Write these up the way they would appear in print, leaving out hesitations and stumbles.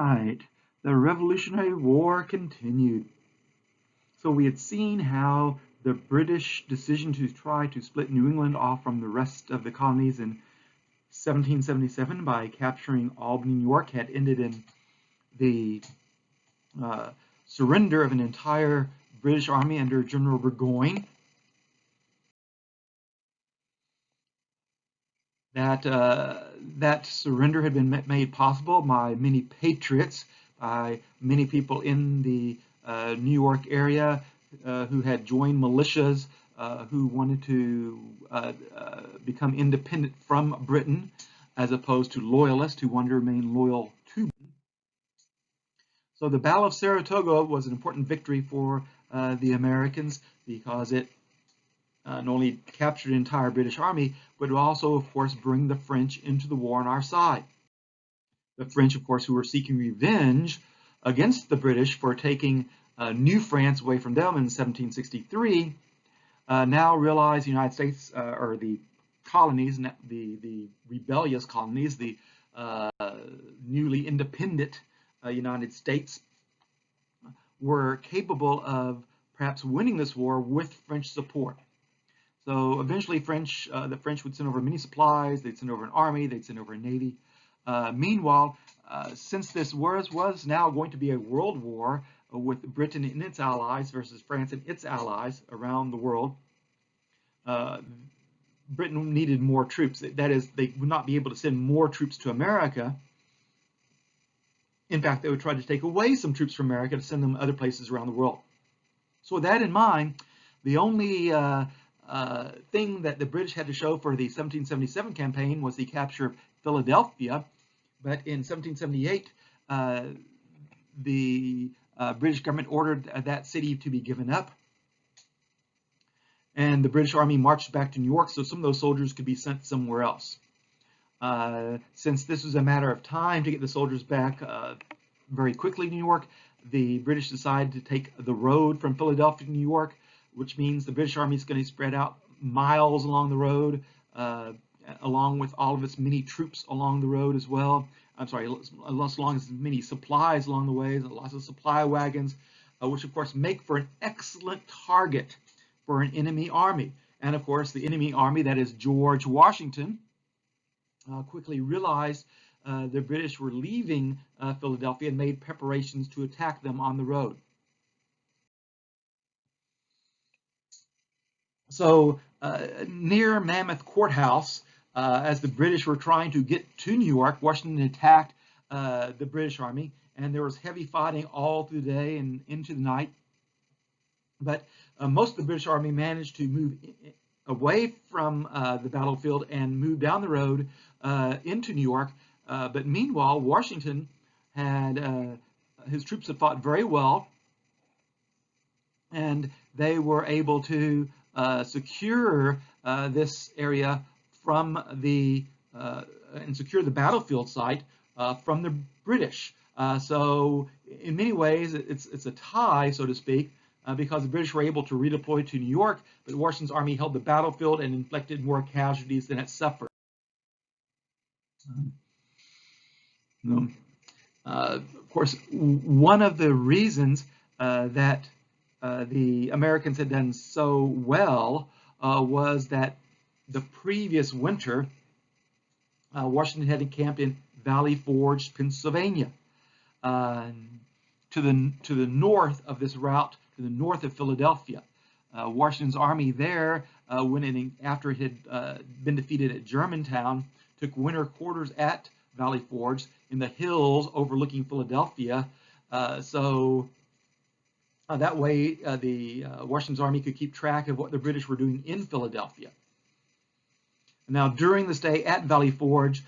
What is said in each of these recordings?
right, the Revolutionary War continued. So we had seen how the British decision to try to split New England off from the rest of the colonies in 1777 by capturing Albany, New York, had ended in the surrender of an entire British army under General Burgoyne. That surrender had been made possible by many patriots, by many people in the New York area who had joined militias, who wanted to become independent from Britain, as opposed to loyalists who wanted to remain loyal to Britain. So the Battle of Saratoga was an important victory for the Americans because it not only captured the entire British army, but also, of course, bring the French into the war on our side. The French, of course, who were seeking revenge against the British for taking New France away from them in 1763, now realized the United States, or the colonies, the rebellious colonies, the newly independent United States, were capable of perhaps winning this war with French support. So eventually the French would send over many supplies, they'd send over an army, they'd send over a navy. Meanwhile, since this was now going to be a world war with Britain and its allies versus France and its allies around the world, Britain needed more troops. That is, they would not be able to send more troops to America. In fact, they would try to take away some troops from America to send them other places around the world. So with that in mind, the only thing that the British had to show for the 1777 campaign was the capture of Philadelphia. But in 1778, the British government ordered that city to be given up. And the British Army marched back to New York, so some of those soldiers could be sent somewhere else. Since this was a matter of time to get the soldiers back very quickly to New York, the British decided to take the road from Philadelphia to New York, which means the British Army is going to spread out miles along the road, along with all of its many troops along the road as well. I'm sorry, as long as many supplies along the way, lots of supply wagons, which of course make for an excellent target for an enemy army. And of course, the enemy army, that is George Washington, quickly realized the British were leaving Philadelphia and made preparations to attack them on the road. So near Mammoth Courthouse, as the British were trying to get to New York, Washington attacked the British Army, and there was heavy fighting all through the day and into the night. But most of the British Army managed to move away from the battlefield and move down the road into New York. But meanwhile, Washington had his troops had fought very well, and they were able to secure this area from the and secure the battlefield site from the British. So in many ways, it's a tie, so to speak, because the British were able to redeploy to New York, but Washington's army held the battlefield and inflicted more casualties than it suffered. Of course, one of the reasons that the Americans had done so well was that the previous winter, Washington had encamped in Valley Forge, Pennsylvania, to the north of this route, to the north of Philadelphia. Washington's army there, after it had been defeated at Germantown, took winter quarters at Valley Forge in the hills overlooking Philadelphia. So that way, Washington's army could keep track of what the British were doing in Philadelphia. Now, during the stay at Valley Forge,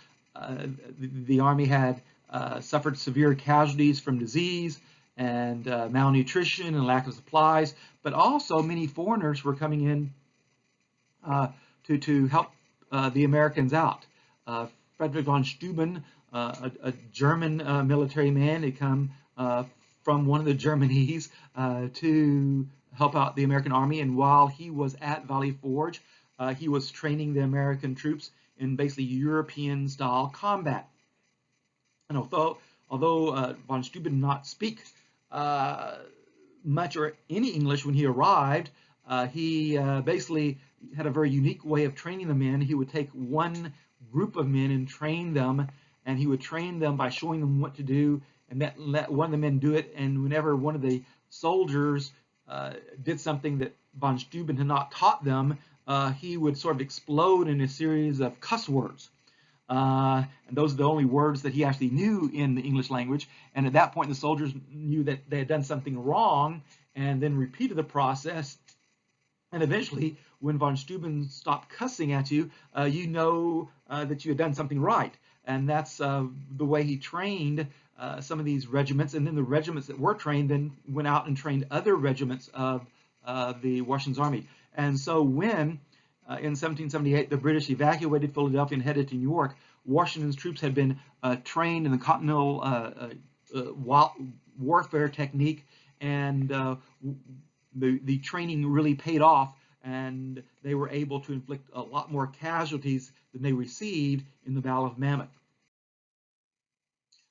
the army had suffered severe casualties from disease and malnutrition and lack of supplies, but also many foreigners were coming in to help the Americans out. Frederick von Steuben, a German military man, had come from one of the Germanies to help out the American army, and while he was at Valley Forge, he was training the American troops in basically European-style combat. And although von Steuben did not speak much or any English when he arrived, he basically had a very unique way of training the men. He would take one group of men and train them, and he would train them by showing them what to do, and let one of the men do it. And whenever one of the soldiers did something that von Steuben had not taught them, he would sort of explode in a series of cuss words. And those are the only words that he actually knew in the English language. And at that point, the soldiers knew that they had done something wrong, and then repeated the process. And eventually, when von Steuben stopped cussing at you, you know that you had done something right. And that's the way he trained some of these regiments. And then the regiments that were trained then went out and trained other regiments of the Washington's Army. And so when in 1778 the British evacuated Philadelphia and headed to New York, Washington's troops had been trained in the continental warfare technique, and the training really paid off, and they were able to inflict a lot more casualties than they received in the Battle of Mammoth.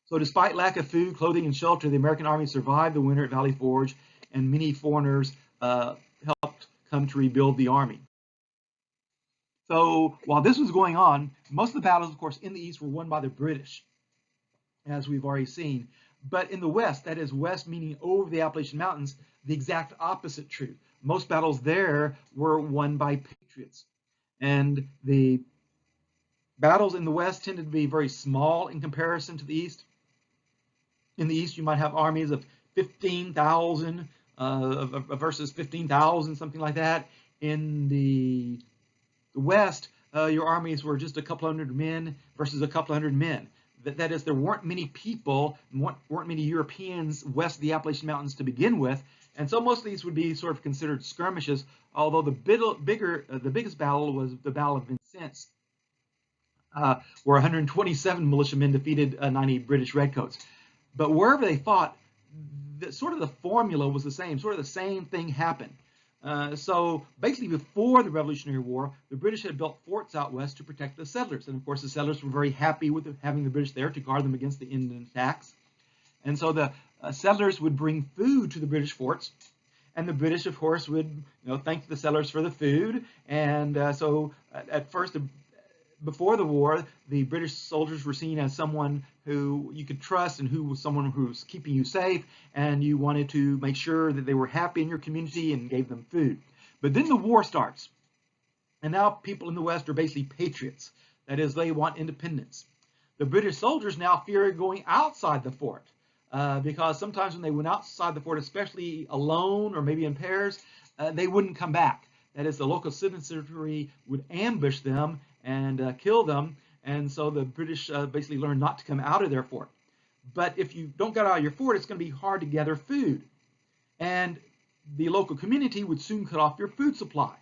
So despite lack of food, clothing, and shelter, the American Army survived the winter at Valley Forge, and many foreigners helped come to rebuild the army. So while this was going on, most of the battles, of course, in the East were won by the British, as we've already seen. But in the West, that is West meaning over the Appalachian Mountains, the exact opposite true. Most battles there were won by patriots. And the battles in the West tended to be very small in comparison to the East. In the East, you might have armies of 15,000 versus 15,000, something like that. In the West, your armies were just a couple hundred men versus a couple hundred men. That is, there weren't many people, weren't many Europeans west of the Appalachian Mountains to begin with, and so most of these would be sort of considered skirmishes. Although the biggest battle was the Battle of Vincennes, where 127 militiamen defeated 90 British redcoats. But wherever they fought, sort of the formula was the same. Sort of the same thing happened. So basically, before the Revolutionary War, the British had built forts out west to protect the settlers. And of course, the settlers were very happy with having the British there to guard them against the Indian attacks. And so the settlers would bring food to the British forts. And the British, of course, would thank the settlers for the food. And so at first, before the war, the British soldiers were seen as someone who you could trust and who was someone who was keeping you safe, and you wanted to make sure that they were happy in your community and gave them food. But then the war starts, and now people in the West are basically patriots. That is, they want independence. The British soldiers now fear going outside the fort because sometimes when they went outside the fort, especially alone or maybe in pairs, they wouldn't come back. That is, the local citizenry would ambush them and kill them, and so the British basically learned not to come out of their fort. But if you don't get out of your fort, it's going to be hard to gather food, and the local community would soon cut off your food supply,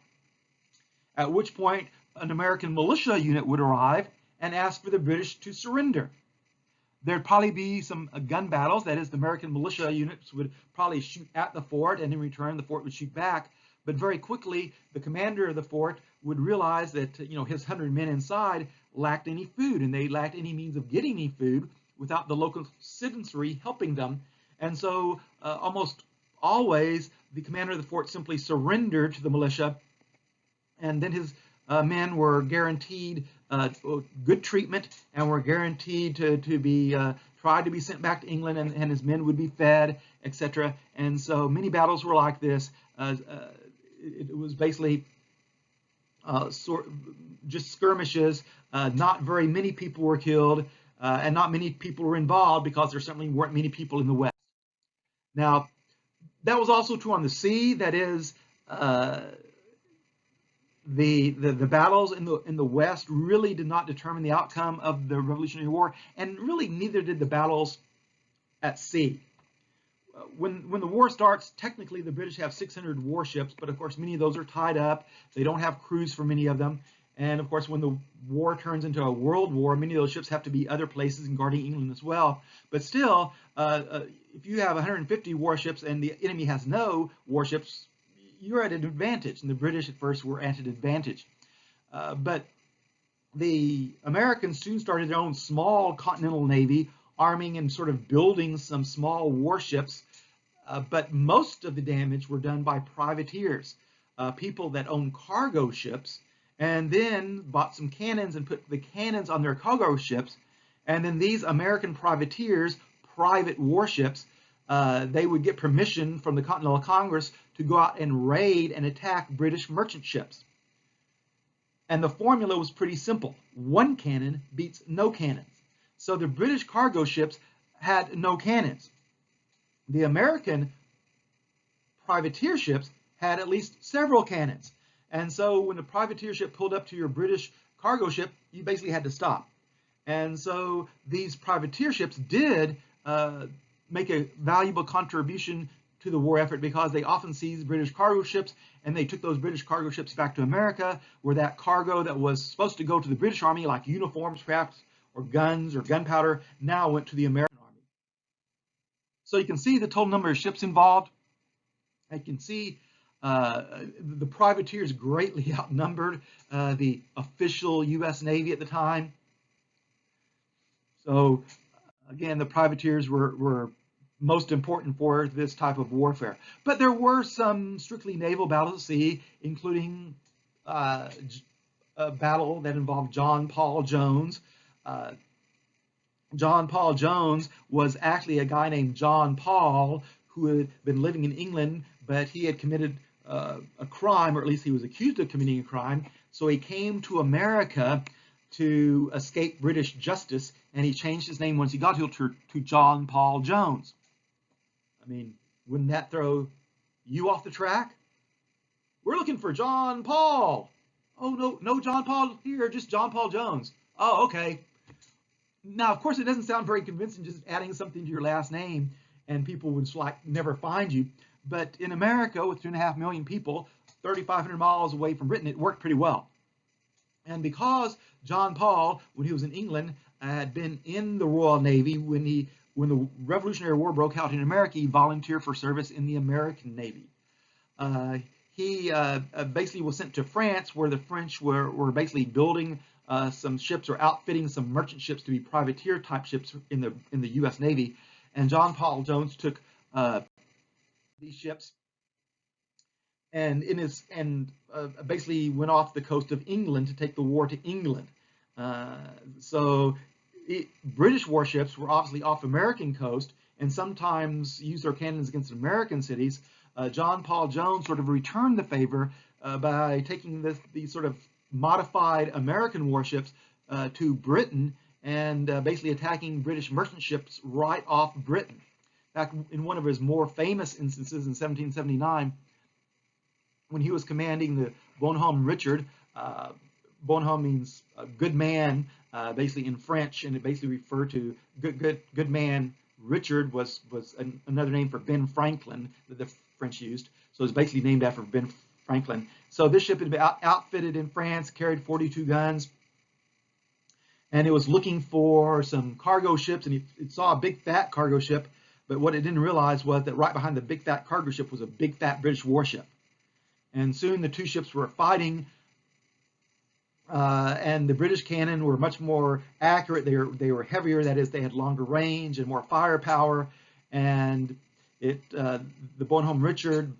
at which point an American militia unit would arrive and ask for the British to surrender. There'd probably be some gun battles. That is, the American militia units would probably shoot at the fort, and in return the fort would shoot back. But very quickly, the commander of the fort would realize that his 100 men inside lacked any food, and they lacked any means of getting any food without the local citizenry helping them. And so almost always, the commander of the fort simply surrendered to the militia, and then his men were guaranteed good treatment and were guaranteed to be tried to be sent back to England, and his men would be fed, etc. And so many battles were like this. It was basically just skirmishes. Not very many people were killed, and not many people were involved because there certainly weren't many people in the West. Now, that was also true on the sea. That is, the battles in the West really did not determine the outcome of the Revolutionary War, and really neither did the battles at sea. When the war starts, technically the British have 600 warships, but of course many of those are tied up. They don't have crews for many of them. And of course, when the war turns into a world war, many of those ships have to be other places and guarding England as well. But still, if you have 150 warships and the enemy has no warships, you're at an advantage. And the British at first were at an advantage. But the Americans soon started their own small continental navy, arming and sort of building some small warships, but most of the damage were done by privateers, people that owned cargo ships, and then bought some cannons and put the cannons on their cargo ships. And then these American privateers, private warships, they would get permission from the Continental Congress to go out and raid and attack British merchant ships. And the formula was pretty simple. One cannon beats no cannons. So the British cargo ships had no cannons. The American privateer ships had at least several cannons. And so when the privateer ship pulled up to your British cargo ship, you basically had to stop. And so these privateer ships did make a valuable contribution to the war effort, because they often seized British cargo ships, and they took those British cargo ships back to America, where that cargo that was supposed to go to the British Army, like uniforms perhaps, or guns or gunpowder, now went to the American Army. So you can see the total number of ships involved. You can see the privateers greatly outnumbered the official U.S. Navy at the time. So again, the privateers were most important for this type of warfare. But there were some strictly naval battles at sea, including a battle that involved John Paul Jones. John Paul Jones was actually a guy named John Paul who had been living in England, but he had committed a crime, or at least he was accused of committing a crime. So he came to America to escape British justice, and he changed his name once he got here to John Paul Jones. I mean, wouldn't that throw you off the track? We're looking for John Paul. Oh, no John Paul here, just John Paul Jones. Oh, okay. Now, of course, it doesn't sound very convincing just adding something to your last name, and people would like never find you. But in America, with 2.5 million people, 3,500 miles away from Britain, it worked pretty well. And because John Paul, when he was in England, had been in the Royal Navy, when the Revolutionary War broke out in America, he volunteered for service in the American Navy. He basically was sent to France, where the French were basically building some ships or outfitting some merchant ships to be privateer type ships in the U.S. Navy. And John Paul Jones took these ships and basically went off the coast of England to take the war to England. British warships were obviously off American coast and sometimes used their cannons against American cities. John Paul Jones sort of returned the favor by taking these sort of modified American warships to Britain and basically attacking British merchant ships right off Britain. In fact, in one of his more famous instances in 1779, when he was commanding the Bonhomme Richard, Bonhomme means good man, basically in French, and it basically referred to good man. Richard was another name for Ben Franklin that the French used, so it's basically named after Ben Franklin. So this ship had been outfitted in France, carried 42 guns, and it was looking for some cargo ships, and it saw a big fat cargo ship, but what it didn't realize was that right behind the big fat cargo ship was a big fat British warship. And soon the two ships were fighting, and the British cannon were much more accurate. They were heavier, that is, they had longer range and more firepower. And the Bonhomme Richard,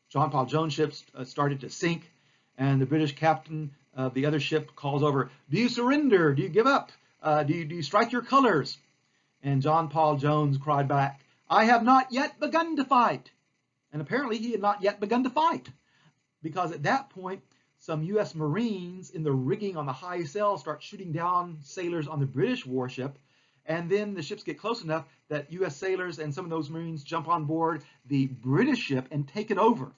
John Paul Jones ships started to sink, and the British captain of the other ship calls over, "Do you surrender? Do you give up? Do you strike your colors?" And John Paul Jones cried back, "I have not yet begun to fight." And apparently he had not yet begun to fight, because at that point, some U.S. Marines in the rigging on the high sail start shooting down sailors on the British warship, and then the ships get close enough that U.S. sailors and some of those Marines jump on board the British ship and take it over.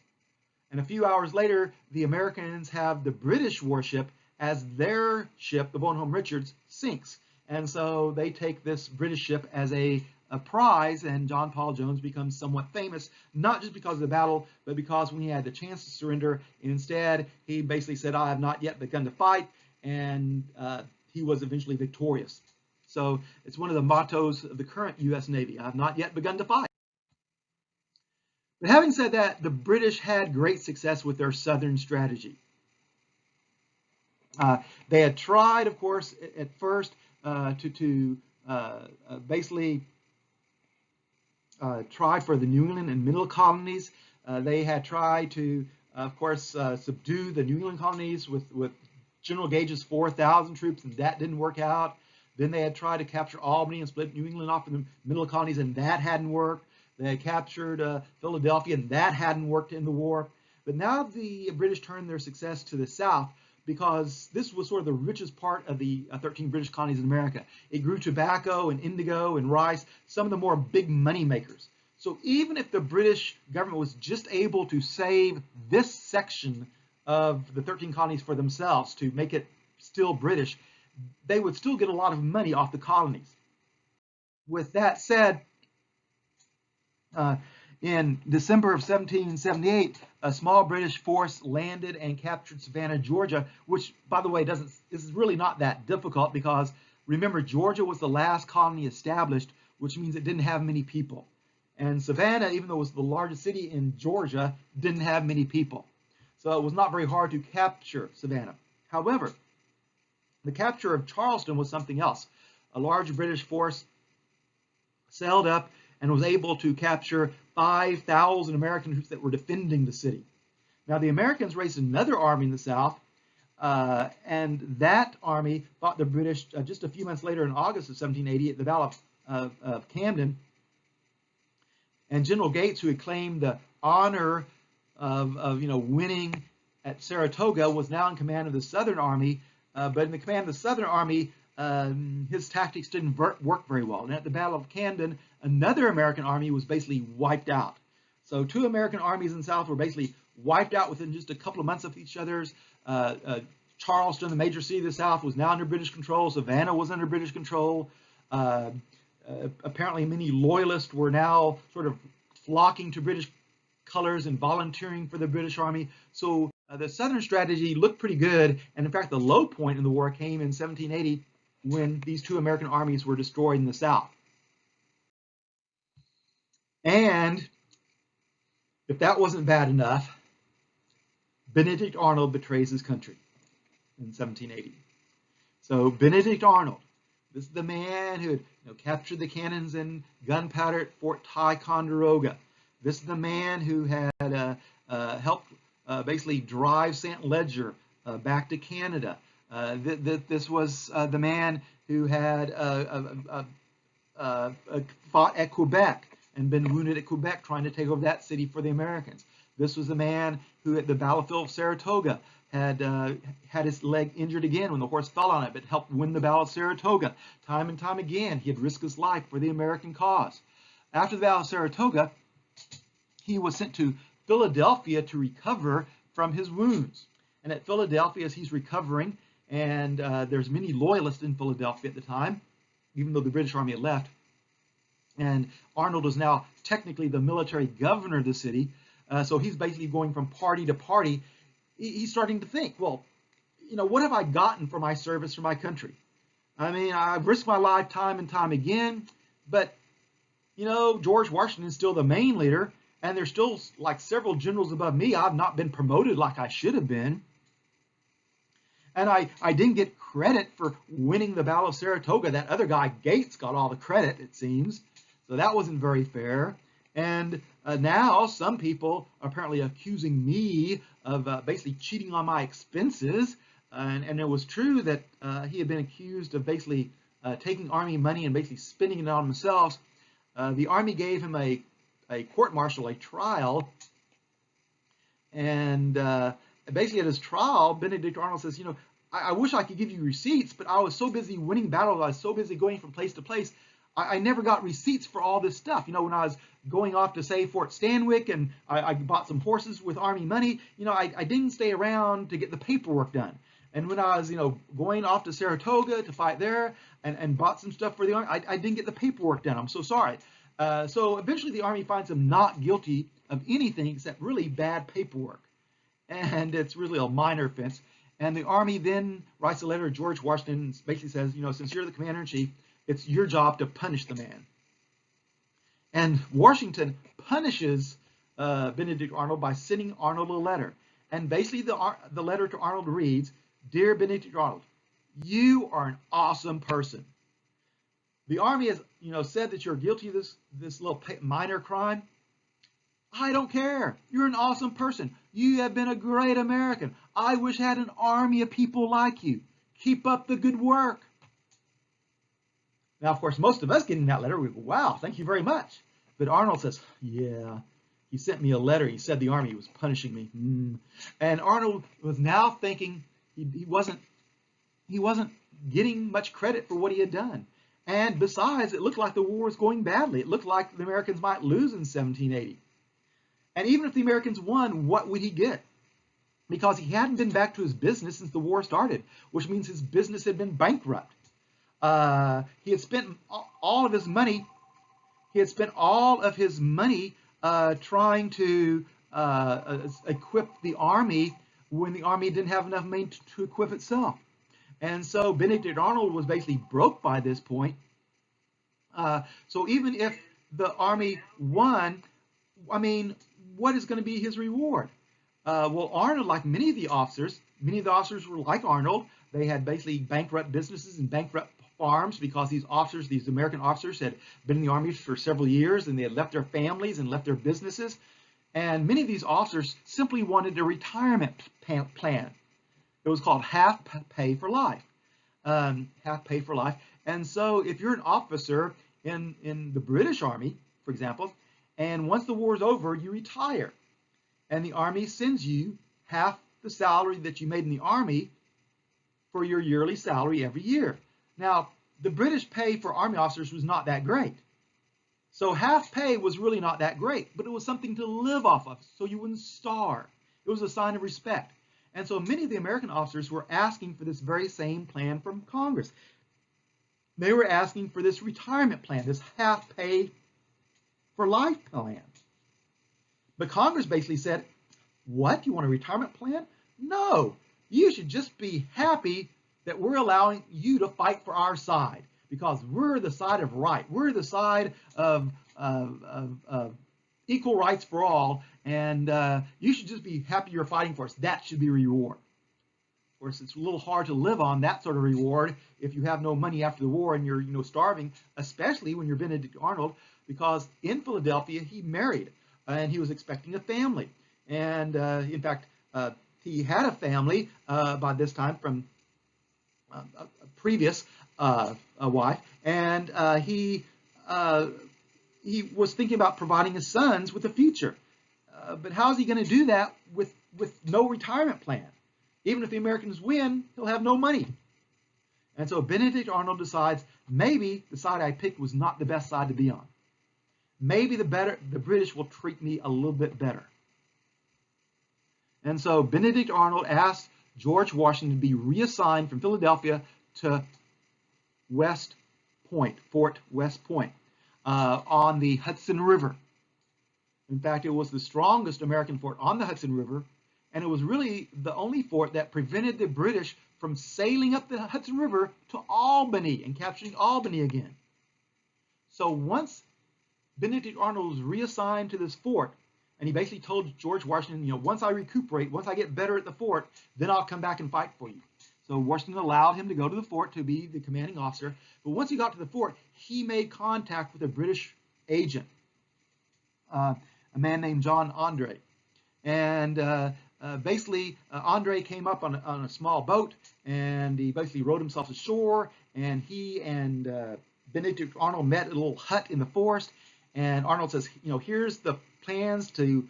And a few hours later, the Americans have the British warship as their ship, the Bonhomme Richards, sinks. And so they take this British ship as a prize, and John Paul Jones becomes somewhat famous, not just because of the battle, but because when he had the chance to surrender, instead, he basically said, "I have not yet begun to fight," and he was eventually victorious. So it's one of the mottos of the current U.S. Navy, "I have not yet begun to fight." But having said that, the British had great success with their southern strategy. They had tried, of course, at first to basically tried for the New England and Middle colonies. They had tried to, of course, subdue the New England colonies with General Gage's 4,000 troops, and that didn't work out. Then they had tried to capture Albany and split New England off in the Middle colonies, and that hadn't worked. They had captured Philadelphia, and that hadn't worked in the war. But now the British turned their success to the south, because this was sort of the richest part of the 13 British colonies in America. It grew tobacco and indigo and rice, some of the more big money makers. So even if the British government was just able to save this section of the 13 colonies for themselves to make it still British, they would still get a lot of money off the colonies. With that said, in December of 1778, a small British force landed and captured Savannah, Georgia, which, by the way, is really not that difficult, because remember, Georgia was the last colony established, which means it didn't have many people. And Savannah, even though it was the largest city in Georgia, didn't have many people. So it was not very hard to capture Savannah. However, the capture of Charleston was something else. A large British force sailed up and was able to capture 5,000 American troops that were defending the city. Now, the Americans raised another army in the South, and that army fought the British just a few months later in August of 1780 at the Battle of Camden. And General Gates, who had claimed the honor of winning at Saratoga, was now in command of the Southern Army. But in the command of the Southern Army, his tactics didn't work very well. And at the Battle of Camden, another American army was basically wiped out. So two American armies in the South were basically wiped out within just a couple of months of each other's. Charleston, the major city of the South, was now under British control. Savannah was under British control. Apparently many loyalists were now sort of flocking to British colors and volunteering for the British Army. So the Southern strategy looked pretty good. And in fact, the low point in the war came in 1780 when these two American armies were destroyed in the South. And if that wasn't bad enough, Benedict Arnold betrays his country in 1780. So Benedict Arnold, this is the man who had captured the cannons and gunpowder at Fort Ticonderoga. This is the man who had helped basically drive St. Leger back to Canada. This was the man who had fought at Quebec and been wounded at Quebec trying to take over that city for the Americans. This was the man who at the battlefield of Saratoga had his leg injured again when the horse fell on it, but helped win the Battle of Saratoga. Time and time again, he had risked his life for the American cause. After the Battle of Saratoga, he was sent to Philadelphia to recover from his wounds. And at Philadelphia, as he's recovering, and there's many loyalists in Philadelphia at the time, even though the British Army had left, and Arnold was now technically the military governor of the city, so he's basically going from party to party. He's starting to think, well, what have I gotten for my service for my country? I mean, I've risked my life time and time again, but, George Washington is still the main leader, and there's still like several generals above me. I've not been promoted like I should have been. And I didn't get credit for winning the Battle of Saratoga. That other guy, Gates, got all the credit, it seems. So that wasn't very fair. And now some people are apparently accusing me of basically cheating on my expenses. And it was true that he had been accused of basically taking Army money and basically spending it on themselves. The Army gave him a court-martial, a trial. And basically at his trial, Benedict Arnold says, I wish I could give you receipts, but I was so busy winning battles, I was so busy going from place to place, I never got receipts for all this stuff. When I was going off to, say, Fort Stanwix, and I bought some horses with Army money, I didn't stay around to get the paperwork done. And when I was, going off to Saratoga to fight there and bought some stuff for the Army, I didn't get the paperwork done. I'm so sorry. So eventually the Army finds him not guilty of anything except really bad paperwork. And it's really a minor offense. And the Army then writes a letter to George Washington and basically says, since you're the commander-in-chief, it's your job to punish the man. And Washington punishes Benedict Arnold by sending Arnold a letter. And basically the letter to Arnold reads, "Dear Benedict Arnold, you are an awesome person. The Army has, said that you're guilty of this little minor crime. I don't care. You're an awesome person. You have been a great American. I wish I had an army of people like you. Keep up the good work. Now, of course, most of us getting that letter, we go, wow, thank you very much. But Arnold says, yeah, he sent me a letter. He said the Army was punishing me. And Arnold was now thinking he wasn't getting much credit for what he had done. And besides, it looked like the war was going badly. It looked like the Americans might lose in 1780. And even if the Americans won, what would he get? Because he hadn't been back to his business since the war started, which means his business had been bankrupt. He had spent all of his money. Trying to equip the army when the army didn't have enough money to equip itself. And so Benedict Arnold was basically broke by this point. So even if the army won, I mean, what is going to be his reward? Well, Arnold, like many of the officers were like Arnold. They had basically bankrupt businesses and bankrupt farms because these American officers had been in the Army for several years and they had left their families and left their businesses. And many of these officers simply wanted a retirement plan. It was called half pay for life. Half pay for life. And so if you're an officer in the British Army, for example, and once the war is over, you retire. And the Army sends you half the salary that you made in the Army for your yearly salary every year. Now, the British pay for Army officers was not that great. So half pay was really not that great, but it was something to live off of so you wouldn't starve. It was a sign of respect. And so many of the American officers were asking for this very same plan from Congress. They were asking for this retirement plan, this half pay for life plan. But Congress basically said, what? You want a retirement plan? No, you should just be happy that we're allowing you to fight for our side because we're the side of right. We're the side of equal rights for all, and you should just be happy you're fighting for us. That should be a reward. Of course, it's a little hard to live on that sort of reward if you have no money after the war and you're starving, especially when you're Benedict Arnold, because in Philadelphia he married and he was expecting a family. And in fact, he had a family by this time from a previous wife, and he was thinking about providing his sons with a future. But how is he going to do that with no retirement plan? Even if the Americans win, he'll have no money. And so Benedict Arnold decides maybe the side I picked was not the best side to be on. Maybe the British will treat me a little bit better. And so Benedict Arnold asked George Washington to be reassigned from Philadelphia to West Point, Fort West Point, on the Hudson River. In fact, it was the strongest American fort on the Hudson River, and it was really the only fort that prevented the British from sailing up the Hudson River to Albany and capturing Albany again. So once Benedict Arnold was reassigned to this fort, and he basically told George Washington, once I recuperate, once I get better at the fort, then I'll come back and fight for you. So Washington allowed him to go to the fort to be the commanding officer. But once he got to the fort, he made contact with a British agent, a man named John Andre. And basically, Andre came up on a small boat, and he basically rowed himself ashore, and he and Benedict Arnold met at a little hut in the forest. And Arnold says, here's the plans to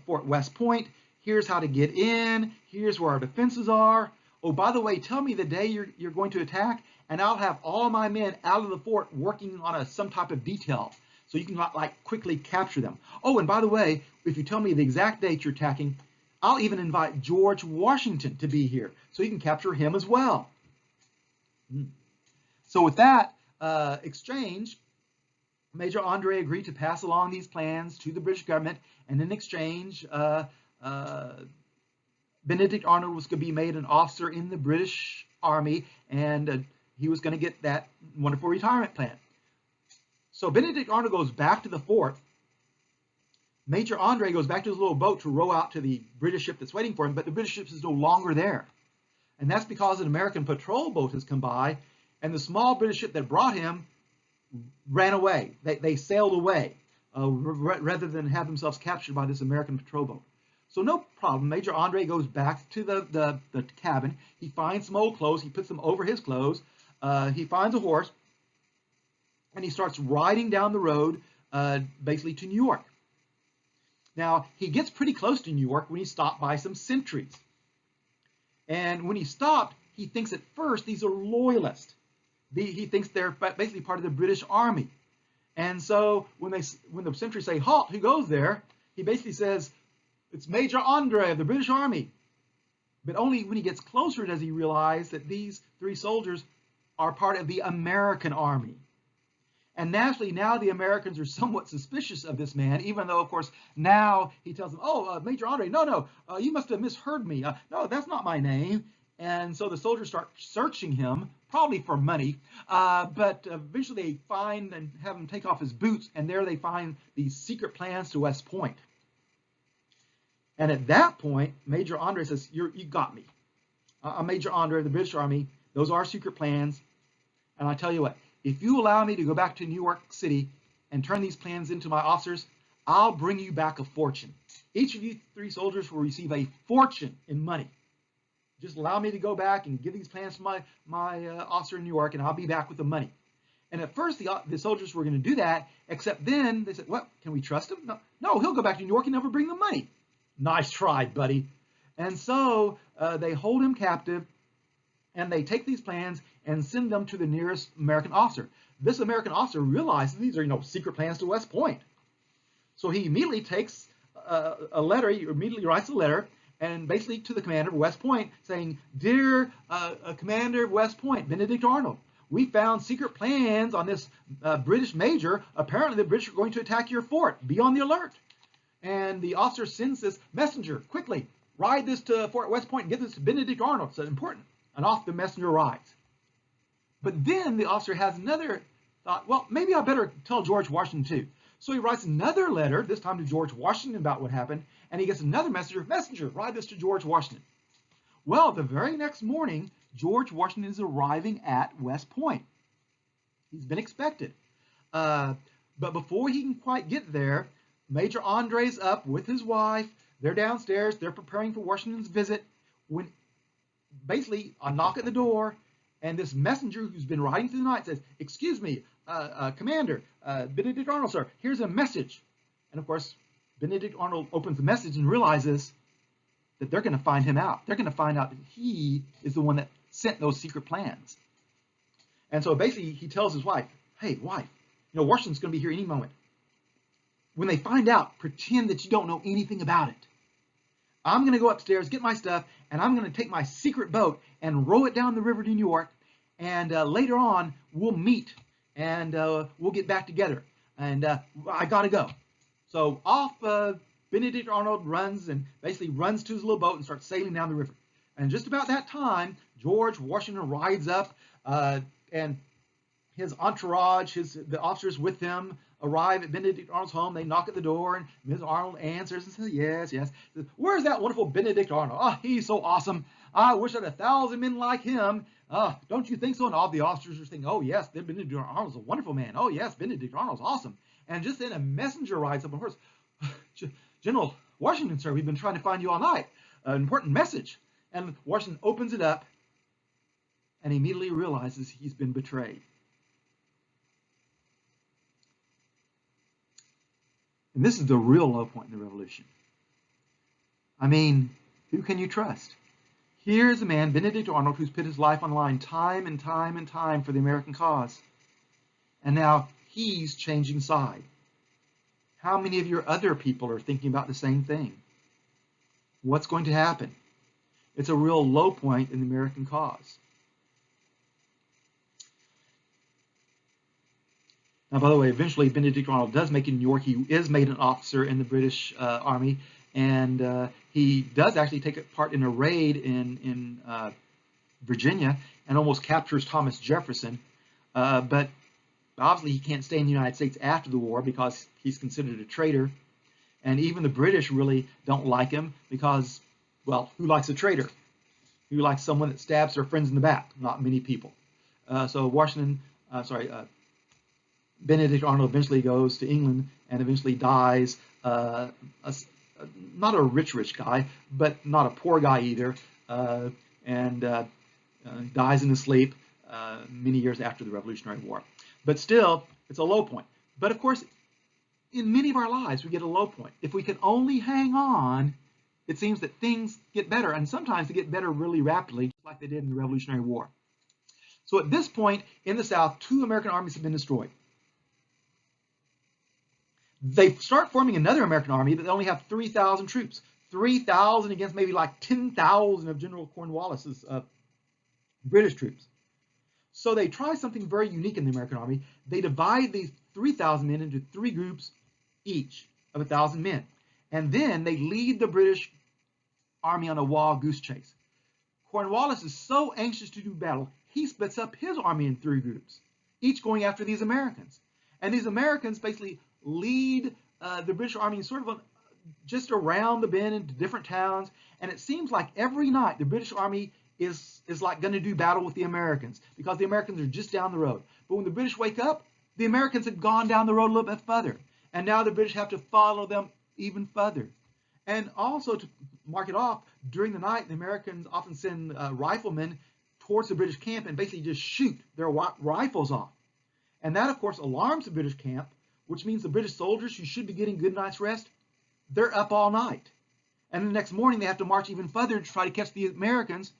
Fort West Point. Here's how to get in. Here's where our defenses are. Oh, by the way, tell me the day you're going to attack, and I'll have all my men out of the fort working on some type of detail, so you can quickly capture them. Oh, and by the way, if you tell me the exact date you're attacking, I'll even invite George Washington to be here, so you can capture him as well. So with that exchange, Major Andre agreed to pass along these plans to the British government, and in exchange, Benedict Arnold was going to be made an officer in the British Army, and he was going to get that wonderful retirement plan. So Benedict Arnold goes back to the fort. Major Andre goes back to his little boat to row out to the British ship that's waiting for him, but the British ship is no longer there. And that's because an American patrol boat has come by, and the small British ship that brought him ran away. They sailed away rather than have themselves captured by this American patrol boat. So no problem. Major Andre goes back to the cabin. He finds some old clothes. He puts them over his clothes. He finds a horse, and he starts riding down the road, basically to New York. Now, he gets pretty close to New York when he's stopped by some sentries. And when he stopped, he thinks at first these are loyalists. He thinks they're basically part of the British Army. And so when the sentries say, "Halt, who goes there?" he basically says, "It's Major Andre of the British Army." But only when he gets closer does he realize that these three soldiers are part of the American Army. And naturally, now the Americans are somewhat suspicious of this man, even though, of course, now he tells them, "Oh, Major Andre, no, you must have misheard me. No, that's not my name." And so the soldiers start searching him, probably for money, but eventually they find and have him take off his boots, and there they find these secret plans to West Point. And at that point, Major Andre says, you got me. I'm Major Andre of the British Army. Those are secret plans. And I tell you what, if you allow me to go back to New York City and turn these plans into my officers, I'll bring you back a fortune. Each of you three soldiers will receive a fortune in money. Just allow me to go back and give these plans to my officer in New York, and I'll be back with the money. And at first, the soldiers were going to do that, except then they said, "What? Can we trust him? No, he'll go back to New York and never bring the money." Nice try, buddy. And so they hold him captive, and they take these plans and send them to the nearest American officer. This American officer realizes these are, secret plans to West Point. So he immediately takes a letter, he immediately writes a letter, and basically to the commander of West Point saying, "Dear Commander of West Point, Benedict Arnold, we found secret plans on this British major. Apparently the British are going to attack your fort. Be on the alert." And the officer sends this messenger, "Quickly, ride this to Fort West Point and give this to Benedict Arnold. It's important." And off the messenger rides. But then the officer has another thought, well, maybe I better tell George Washington too. So he writes another letter, this time to George Washington about what happened, and he gets another messenger, ride this to George Washington. Well, the very next morning, George Washington is arriving at West Point. He's been expected. But before he can quite get there, Major Andre's up with his wife. They're downstairs. They're preparing for Washington's visit when basically a knock at the door, and this messenger who's been riding through the night says, "Excuse me, Commander, Benedict Arnold, sir, here's a message." And of course, Benedict Arnold opens the message and realizes that they're going to find him out. They're going to find out that he is the one that sent those secret plans. And so basically he tells his wife, "Hey, wife, Washington's going to be here any moment. When they find out, pretend that you don't know anything about it. I'm going to go upstairs, get my stuff, and I'm going to take my secret boat and row it down the river to New York. And later on, we'll meet and we'll get back together. And I got to go." So off Benedict Arnold runs and basically runs to his little boat and starts sailing down the river. And just about that time, George Washington rides up and his entourage, the officers with him, arrive at Benedict Arnold's home. They knock at the door, and Ms. Arnold answers and says, "Yes, yes." Says, "Where's that wonderful Benedict Arnold? Oh, he's so awesome. I wish I had 1,000 men like him. Don't you think so?" And all the officers are saying, "Oh, yes, Benedict Arnold's a wonderful man. Oh, yes, Benedict Arnold's awesome." And just then a messenger rides up on horse. "General Washington, sir, we've been trying to find you all night. An important message." And Washington opens it up and immediately realizes he's been betrayed. And this is the real low point in the revolution. I mean, who can you trust? Here's a man, Benedict Arnold, who's put his life on the line time and time and time for the American cause. And now he's changing side. How many of your other people are thinking about the same thing? What's going to happen? It's a real low point in the American cause. Now, by the way, eventually Benedict Arnold does make it in New York. He is made an officer in the British Army, and he does actually take part in a raid in Virginia and almost captures Thomas Jefferson. But obviously he can't stay in the United States after the war because he's considered a traitor. And even the British really don't like him because, well, who likes a traitor? Who likes someone that stabs their friends in the back? Not many people. So Benedict Arnold eventually goes to England and eventually dies, not a rich guy, but not a poor guy either, and dies in his sleep many years after the Revolutionary War. But still, it's a low point. But of course, in many of our lives, we get a low point. If we can only hang on, it seems that things get better, and sometimes they get better really rapidly, just like they did in the Revolutionary War. So at this point in the South, 2 American armies have been destroyed. They start forming another American army, but they only have 3,000 troops. 3,000 against maybe like 10,000 of General Cornwallis's British troops. So they try something very unique in the American army. They divide these 3,000 men into 3 groups each of 1,000 men. And then they lead the British army on a wild goose chase. Cornwallis is so anxious to do battle, he splits up his army in 3 groups, each going after these Americans. And these Americans basically lead the British army sort of just around the bend into different towns. And it seems like every night the British army is like going to do battle with the Americans, because the Americans are just down the road. But when the British wake up, the Americans have gone down the road a little bit further. And now the British have to follow them even further. And also, to mark it off, during the night, the Americans often send riflemen towards the British camp and basically just shoot their rifles off. And that, of course, alarms the British camp, which means the British soldiers who should be getting good night's rest, they're up all night. And the next morning, they have to march even further to try to catch the Americans,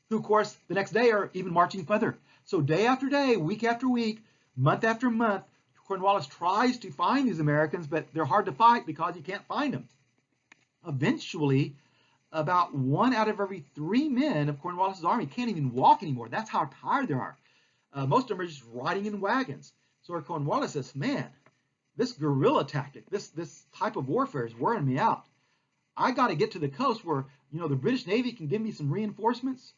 who, of course, the next day are even marching further. So day after day, week after week, month after month, Cornwallis tries to find these Americans, but they're hard to fight because you can't find them. Eventually, about 1 out of every 3 men of Cornwallis's army can't even walk anymore. That's how tired they are. Most of them are just riding in wagons. So Cornwallis says, man, this guerrilla tactic, this type of warfare is wearing me out. I got to get to the coast where, the British Navy can give me some reinforcements.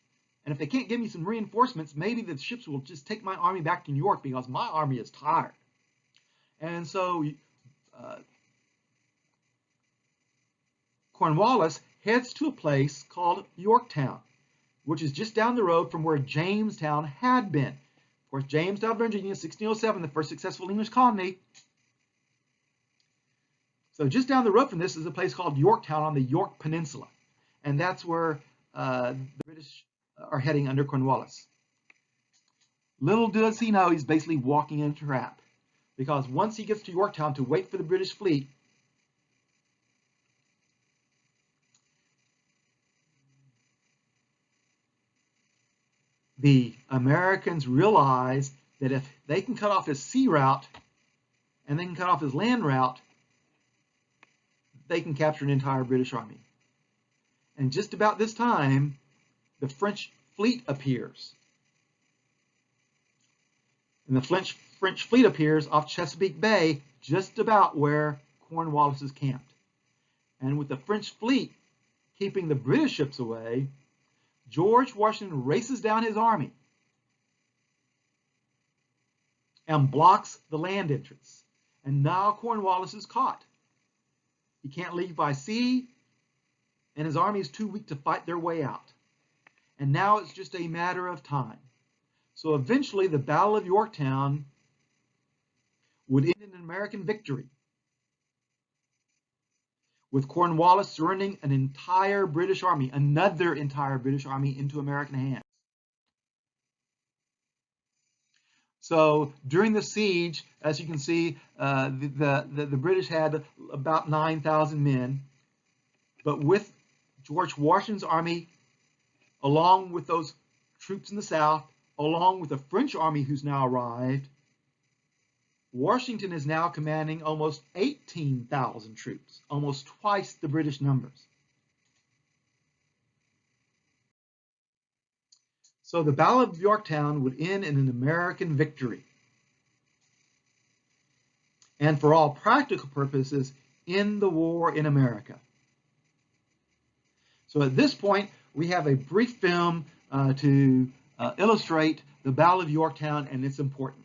And if they can't give me some reinforcements, maybe the ships will just take my army back to New York, because my army is tired. And so Cornwallis heads to a place called Yorktown, which is just down the road from where Jamestown had been. Of course, Jamestown, Virginia, 1607, the first successful English colony. So just down the road from this is a place called Yorktown on the York Peninsula. And that's where the British are heading under Cornwallis. Little does he know, he's basically walking in a trap. Because once he gets to Yorktown to wait for the British fleet, the Americans realize that if they can cut off his sea route and they can cut off his land route, they can capture an entire British army. And just about this time, the French fleet appears. And the French fleet appears off Chesapeake Bay, just about where Cornwallis is camped. And with the French fleet keeping the British ships away, George Washington races down his army and blocks the land entrance. And now Cornwallis is caught. He can't leave by sea, and his army is too weak to fight their way out. And now it's just a matter of time. So eventually the Battle of Yorktown would end in an American victory, with Cornwallis surrendering an entire British army, another entire British army, into American hands. So during the siege, as you can see, the British had about 9,000 men, but with George Washington's army, along with those troops in the South, along with the French army who's now arrived, Washington is now commanding almost 18,000 troops, almost twice the British numbers. So the Battle of Yorktown would end in an American victory. And for all practical purposes, end the war in America. So at this point, we have a brief film to illustrate the Battle of Yorktown and its importance.